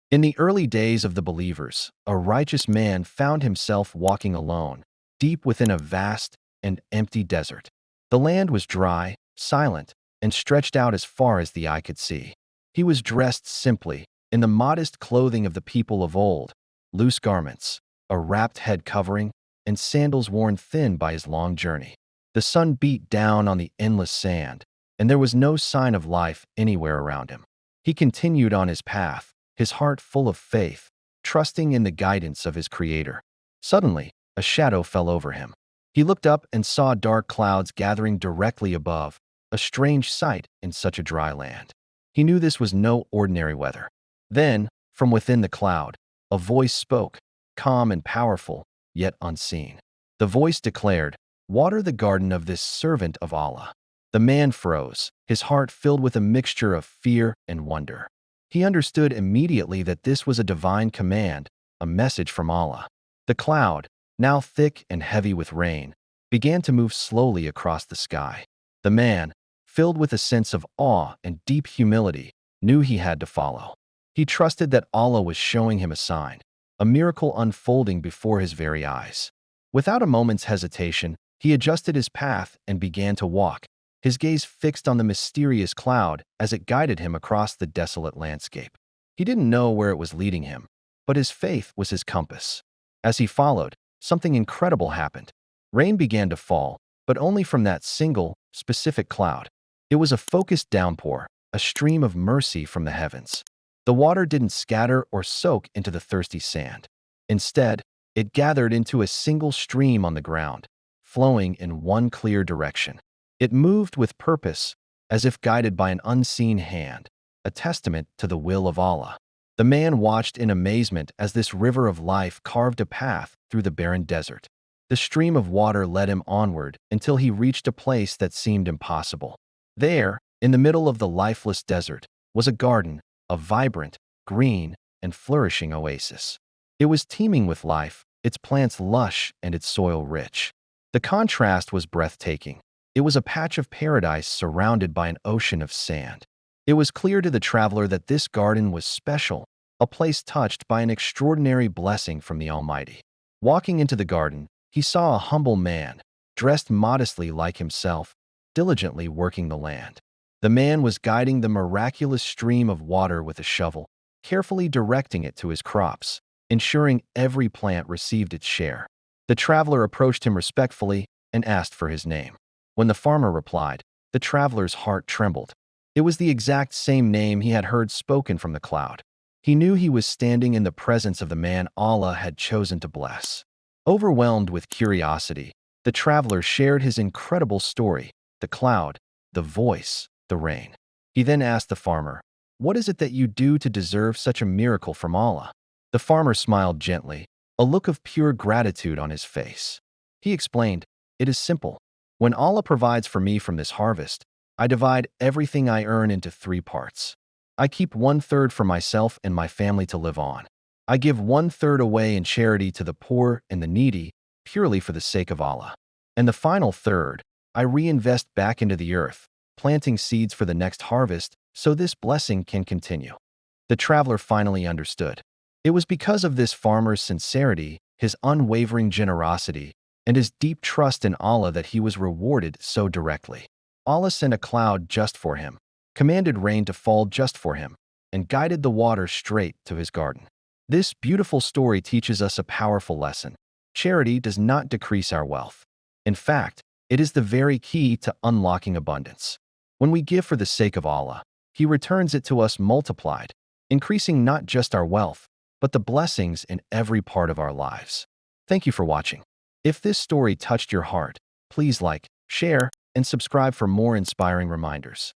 In the early days of the believers, a righteous man found himself walking alone, deep within a vast and empty desert. The land was dry, silent, and stretched out as far as the eye could see. He was dressed simply, in the modest clothing of the people of old, loose garments, a wrapped head covering, and sandals worn thin by his long journey. The sun beat down on the endless sand, and there was no sign of life anywhere around him. He continued on his path, his heart full of faith, trusting in the guidance of his Creator. Suddenly, a shadow fell over him. He looked up and saw dark clouds gathering directly above, a strange sight in such a dry land. He knew this was no ordinary weather. Then, from within the cloud, a voice spoke, calm and powerful, yet unseen. The voice declared, "Water the garden of this servant of Allah." The man froze, his heart filled with a mixture of fear and wonder. He understood immediately that this was a divine command, a message from Allah. The cloud, now thick and heavy with rain, began to move slowly across the sky. The man, filled with a sense of awe and deep humility, knew he had to follow. He trusted that Allah was showing him a sign, a miracle unfolding before his very eyes. Without a moment's hesitation, he adjusted his path and began to walk, his gaze fixed on the mysterious cloud as it guided him across the desolate landscape. He didn't know where it was leading him, but his faith was his compass. As he followed, something incredible happened. Rain began to fall, but only from that single, specific cloud. It was a focused downpour, a stream of mercy from the heavens. The water didn't scatter or soak into the thirsty sand. Instead, it gathered into a single stream on the ground, flowing in one clear direction. It moved with purpose, as if guided by an unseen hand, a testament to the will of Allah. The man watched in amazement as this river of life carved a path through the barren desert. The stream of water led him onward until he reached a place that seemed impossible. There, in the middle of the lifeless desert, was a garden, a vibrant, green, and flourishing oasis. It was teeming with life, its plants lush and its soil rich. The contrast was breathtaking. It was a patch of paradise surrounded by an ocean of sand. It was clear to the traveler that this garden was special, a place touched by an extraordinary blessing from the Almighty. Walking into the garden, he saw a humble man, dressed modestly like himself, diligently working the land. The man was guiding the miraculous stream of water with a shovel, carefully directing it to his crops, ensuring every plant received its share. The traveler approached him respectfully and asked for his name. When the farmer replied, the traveler's heart trembled. It was the exact same name he had heard spoken from the cloud. He knew he was standing in the presence of the man Allah had chosen to bless. Overwhelmed with curiosity, the traveler shared his incredible story, the cloud, the voice, the rain. He then asked the farmer, "What is it that you do to deserve such a miracle from Allah?" The farmer smiled gently, a look of pure gratitude on his face. He explained, "It is simple. When Allah provides for me from this harvest, I divide everything I earn into 3 parts. I keep 1/3 for myself and my family to live on. I give 1/3 away in charity to the poor and the needy, purely for the sake of Allah. And the final third, I reinvest back into the earth, planting seeds for the next harvest so this blessing can continue." The traveler finally understood. It was because of this farmer's sincerity, his unwavering generosity, and his deep trust in Allah that he was rewarded so directly. Allah sent a cloud just for him, commanded rain to fall just for him, and guided the water straight to his garden. This beautiful story teaches us a powerful lesson. Charity does not decrease our wealth. In fact, it is the very key to unlocking abundance. When we give for the sake of Allah, He returns it to us multiplied, increasing not just our wealth, but the blessings in every part of our lives. Thank you for watching. If this story touched your heart, please like, share, and subscribe for more inspiring reminders.